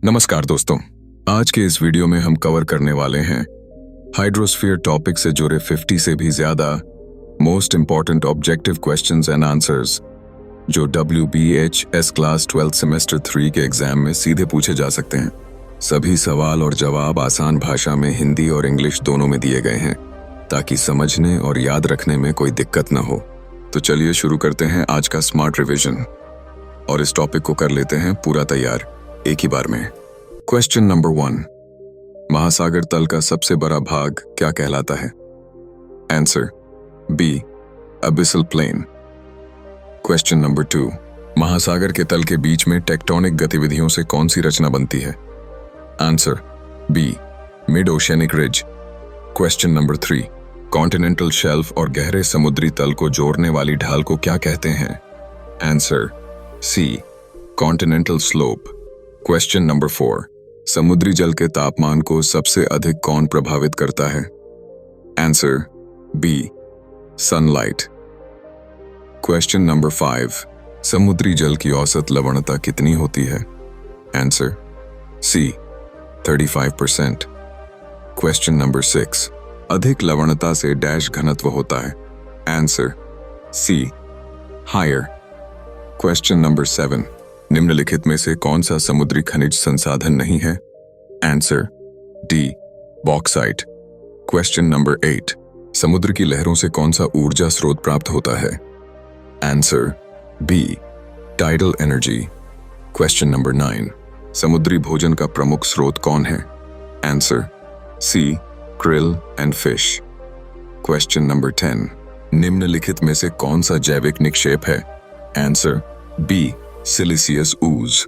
नमस्कार दोस्तों, आज के इस वीडियो में हम कवर करने वाले हैं हाइड्रोस्फीयर टॉपिक से जुड़े 50 से भी ज्यादा most important objective questions and answers जो WBHS क्लास 12 सेमेस्टर 3 के एग्जाम में सीधे पूछे जा सकते हैं। सभी सवाल और जवाब आसान भाषा में हिंदी और इंग्लिश दोनों में दिए गए हैं ताकि समझने और याद रखने में कोई दिक्कत न हो। तो चलिए शुरू करते हैं आज का स्मार्ट रिवीजन और इस टॉपिक को कर लेते हैं पूरा तैयार एक ही बार में। क्वेश्चन नंबर 1, महासागर तल का सबसे बड़ा भाग क्या कहलाता है? Answer B, abyssal plain. Question number 2, महासागर के तल के बीच में टेक्टोनिक गतिविधियों से कौन सी रचना बनती है? Answer B, mid oceanic ridge. Question number 3, continental shelf और गहरे समुद्री तल को जोड़ने वाली ढाल को क्या कहते हैं? Answer C, continental slope. Question number 4, समुद्री जल के तापमान को सबसे अधिक कौन प्रभावित करता है? Answer B, sunlight. Question number 5, समुद्री जल की औसत लवणता कितनी होती है? आंसर सी, 35%। क्वेश्चन नंबर 6, अधिक लवणता से डैश घनत्व होता है? Answer C, higher. Question number 7, निम्नलिखित में से कौन सा समुद्री खनिज संसाधन नहीं है? Answer D, bauxite. Question number 8, समुद्र की लहरों से कौन सा ऊर्जा स्रोत प्राप्त होता है? Answer B, tidal energy. Question number 9, समुद्री भोजन का प्रमुख स्रोत कौन है? Answer C, krill and fish. Question number 10, निम्नलिखित में से कौन सा जैविक निक्षेप है? Answer B, siliceous ooze.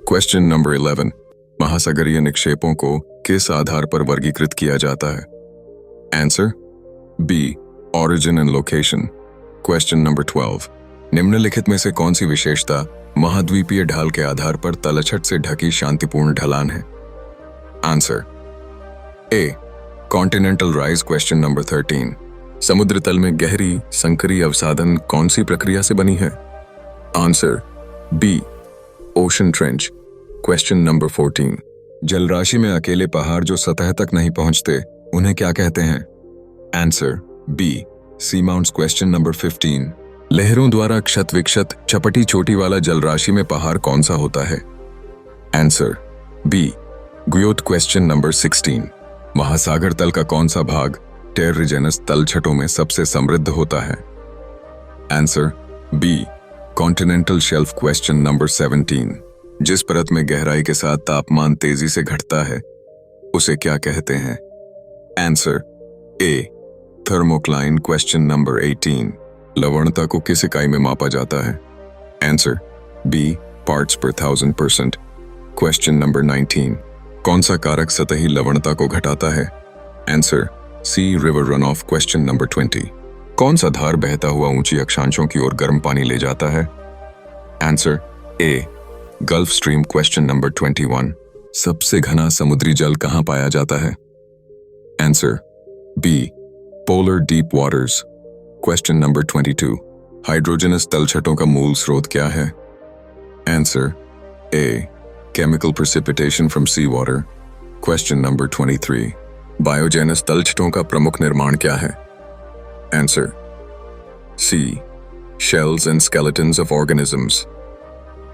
Question number 11, महासागरीय निक्षेपों को किस आधार पर वर्गीकृत किया जाता है? Answer B, origin and location. Question number 12, निम्नलिखित में से कौन सी विशेषता महाद्वीपीय ढाल के आधार पर तलछट से ढकी शांतिपूर्ण ढलान है? आंसर ए, कॉन्टिनेंटल राइज। क्वेश्चन नंबर 13, समुद्र तल में गहरी संकरीय अवसादन कौन सी प्रक्रिया से बनी है? Answer B, ocean trench. Question number 14, जलराशि में अकेले पहाड़ जो सतह तक नहीं पहुंचते उन्हें क्या कहते हैं? आंसर बी, सी माउंट्स। क्वेश्चन नंबर 15, लहरों द्वारा क्षत विक्षत चपटी चोटी वाला जलराशि में पहाड़ कौन सा होता है? Answer B, guyot. Question number 16, महासागर तल का कौन सा भाग टेरिजेनस तलछटों में सबसे समृद्ध होता है? Answer B, continental shelf. Question number 17, जिस परत में गहराई के साथ तापमान तेजी से घटता है उसे क्या कहते हैं? आंसर ए, थर्मोक्लाइन। क्वेश्चन नंबर 18, लवणता को किस इकाई में मापा जाता है? आंसर बी, पार्ट्स पर 1000%। क्वेश्चन नंबर 19, कौन सा कारक सतही लवणता को घटाता है? Answer C, river run off. Question number 20, कौन सा धार बहता हुआ ऊंची अक्षांशों की ओर गर्म पानी ले जाता है? Answer A, Gulf Stream. Question number 21, सबसे घना समुद्री जल कहां पाया जाता है? Answer B, polar deep waters. Question number 22, hydrogenous तलछटों का मूल स्रोत क्या है? Answer A, chemical precipitation from sea water. Question number 23, biogenous तलछटों का प्रमुख निर्माण क्या है? Answer C, shells and skeletons of organisms.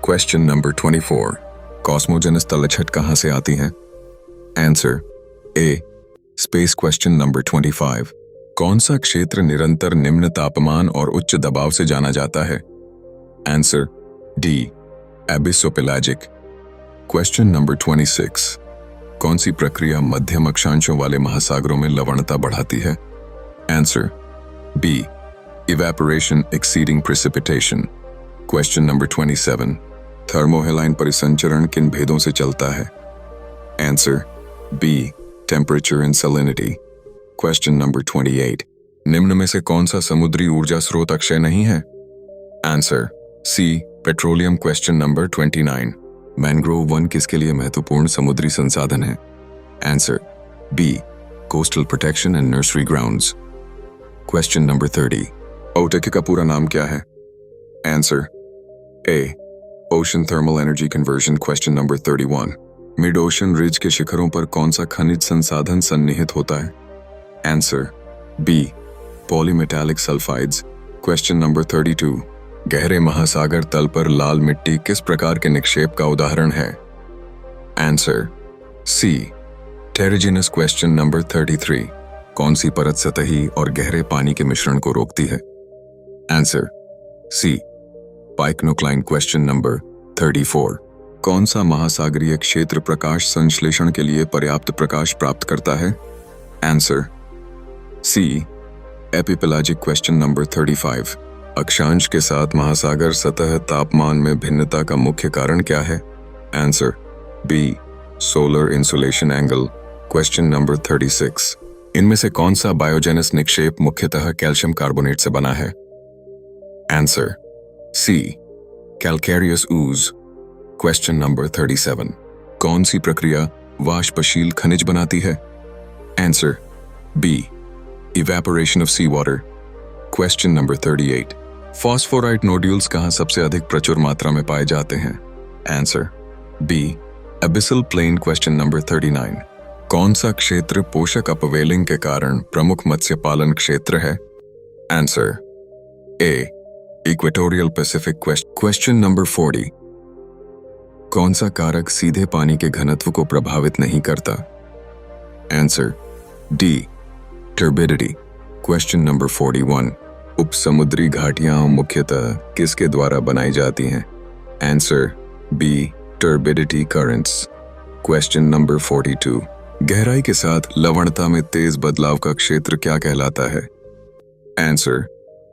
Question number 24, कॉस्मोजेनस तलछट कहां से आती हैं? Answer A, space। Question number 25, कौन सा क्षेत्र निरंतर निम्न तापमान और उच्च दबाव से जाना जाता है? Answer D, abyssopelagic। Question number 26, कौन सी प्रक्रिया मध्यम अक्षांशों वाले महासागरों में लवणता बढ़ाती है? Answer B, evaporation exceeding precipitation। Question number 27, थर्मोहेलाइन परिसंचरण किन भेदों से चलता है? Answer B, temperature and salinity। Question number 28, निम्न में से कौन सा समुद्री ऊर्जा स्रोत अक्षय नहीं है? Answer C, petroleum. Question number 29, mangrove one किसके लिए महत्वपूर्ण समुद्री संसाधन है? Answer B, coastal protection and nursery grounds। Question number 30, औटेक का पूरा नाम क्या है? आंसर ए, ocean thermal energy conversion. Question number 31, mid ocean ridge के शिखरों पर कौन सा खनिज संसाधन सन्निहित होता है? Answer B polymetallic sulphides. Question number 32। गहरे महासागर तल पर लाल मिट्टी किस प्रकार के निक्षेप का उदाहरण है? Answer C terrigenous. Question number 33। कौन सी परत सतही और गहरे पानी के मिश्रण को रोकती है? Answer C pycnocline. Question number 34। कौन सा महासागरीय क्षेत्र प्रकाश संश्लेषण के लिए पर्याप्त प्रकाश प्राप्त करता है? Answer C epipelagic. Question number 35। अक्षांश के साथ महासागर सतह तापमान में भिन्नता का मुख्य कारण क्या है? Answer B solar insolation angle. Question number 36। इनमें से कौन सा बायोजेनस निक्षेप मुख्यतः कैल्शियम कार्बोनेट से बना है? Answer C calcareous ooze। Question number 37। कौन सी प्रक्रिया वाष्पशील खनिज बनाती है? Answer B evaporation of sea water. Question number 38। Phosphorite nodules कहाँ सबसे अधिक प्रचुर मात्रा में पाए जाते हैं? Answer B abyssal plain. Question number 39। कौन सा क्षेत्र पोषक अपवेलिंग के कारण प्रमुख मत्स्य पालन क्षेत्र है? आंसर ए इक्वेटोरियल पैसिफिक। Question number 40। कौन सा कारक सीधे पानी के घनत्व को प्रभावित नहीं करता? Answer D turbidity. Question number 41। उपसमुद्री घाटियां मुख्यतः किसके द्वारा बनाई जाती हैं? Answer B turbidity currents. Question number 42। गहराई के साथ लवणता में तेज बदलाव का क्षेत्र क्या कहलाता है? Answer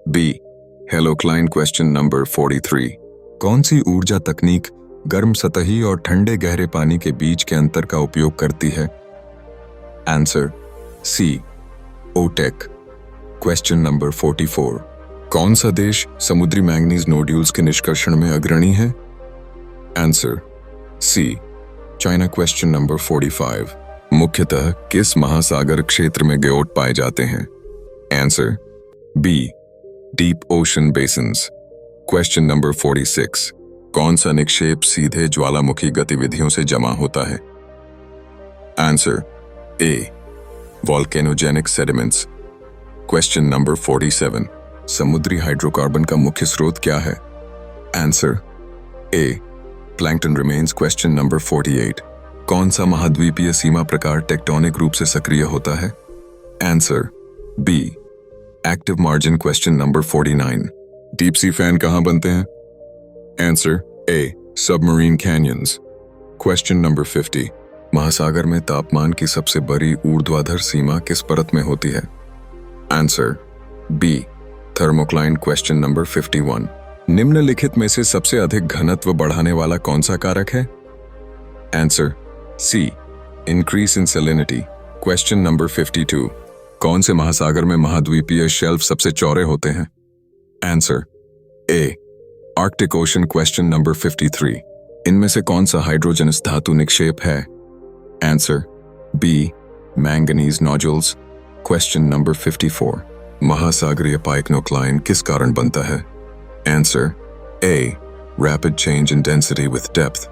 B halocline. Question number 43। कौन सी ऊर्जा तकनीक गर्म सतही और ठंडे गहरे पानी के बीच के अंतर का उपयोग करती है? Answer C OTEC. Question number 44। कौन सा देश समुद्री मैंगनीज नोड्यूल्स के निष्कर्षण में अग्रणी है? Answer C China. Question number 45। मुख्यतः किस महासागर क्षेत्र में ग्योट पाए जाते हैं? Answer B deep ocean basins. Question number 46। कौन सा निक्षेप सीधे ज्वालामुखी गतिविधियों से जमा होता है? Answer A volcanogenic sediments. Question number 47। समुद्री हाइड्रोकार्बन का मुख्य स्रोत क्या है? Answer A plankton remains. Question number 48। कौन सा महाद्वीपीय सीमा प्रकार टेक्टोनिक रूप से सक्रिय होता है? Answer be active margin. Question number 49। Deep sea fan कहां बनते हैं? आंसर ए सबमरीन कैनियंस। Question number 50। महासागर में तापमान की सबसे बड़ी ऊर्ध्वाधर सीमा किस परत में होती है? Answer B thermocline. Question number 51। निम्नलिखित में से सबसे अधिक घनत्व बढ़ाने वाला कौन सा कारक है? Answer C increase in salinity. Question number 52। कौन से महासागर में महाद्वीपीय शेल्फ सबसे चौड़े होते हैं? Answer A Arctic Ocean. Question number 53। इनमें से कौन सा हाइड्रोजनस धातु निक्षेप है? Answer B manganese nodules. Question number 54। महासागरीय पाइक्नोक्लाइन किस कारण बनता है? Answer A rapid change in density with depth.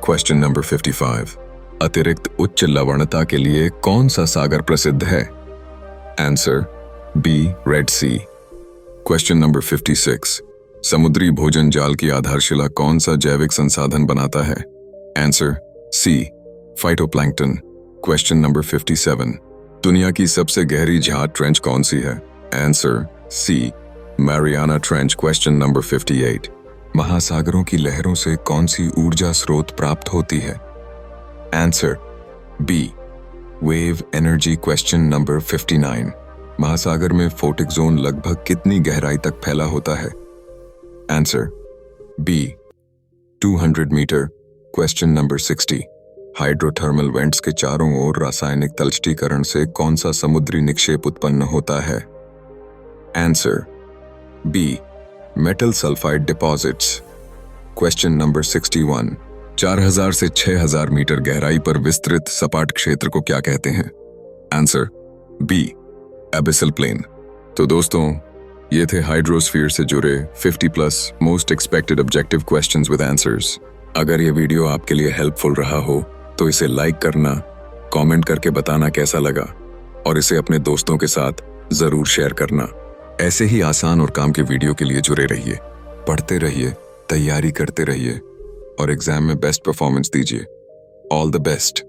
Question number 55। अतिरिक्त उच्च लवणता के लिए कौन सा सागर प्रसिद्ध है? Answer B Red Sea. Question number 56। समुद्री भोजन जाल की आधारशिला कौन सा जैविक संसाधन बनाता है? Answer C phytoplankton. Question number 57। दुनिया की सबसे गहरी झाग ट्रेंच कौन सी है? Answer C Mariana Trench. Question number 58। महासागरों की लहरों से कौन सी ऊर्जा स्रोत प्राप्त होती है? Answer B wave energy. Question number 59। महासागर में फोटिक जोन लगभग कितनी गहराई तक फैला होता है? Answer B 200 metre. Question number 60। Hydrothermal vents के चारों ओर रासायनिक तलष्टीकरण से कौन सा समुद्री निक्षेप उत्पन्न होता है? Answer B metal sulphide deposits. Question number 61। 4000 से 6000 मीटर गहराई पर विस्तृत सपाट क्षेत्र को क्या कहते हैं? Answer B abyssal plain. तो दोस्तों, ये थे हाइड्रोस्फीयर से जुड़े 50+ most expected objective questions with answers. अगर ये वीडियो आपके लिए हेल्पफुल रहा हो तो इसे लाइक करना, कमेंट करके बताना कैसा लगा और इसे अपने दोस्तों के साथ जरूर शेयर करना। ऐसे ही आसान और काम के वीडियो के लिए जुड़े रहिए, पढ़ते रहिए, तैयारी करते रहिए और एग्जाम में बेस्ट परफॉर्मेंस दीजिए। All the best.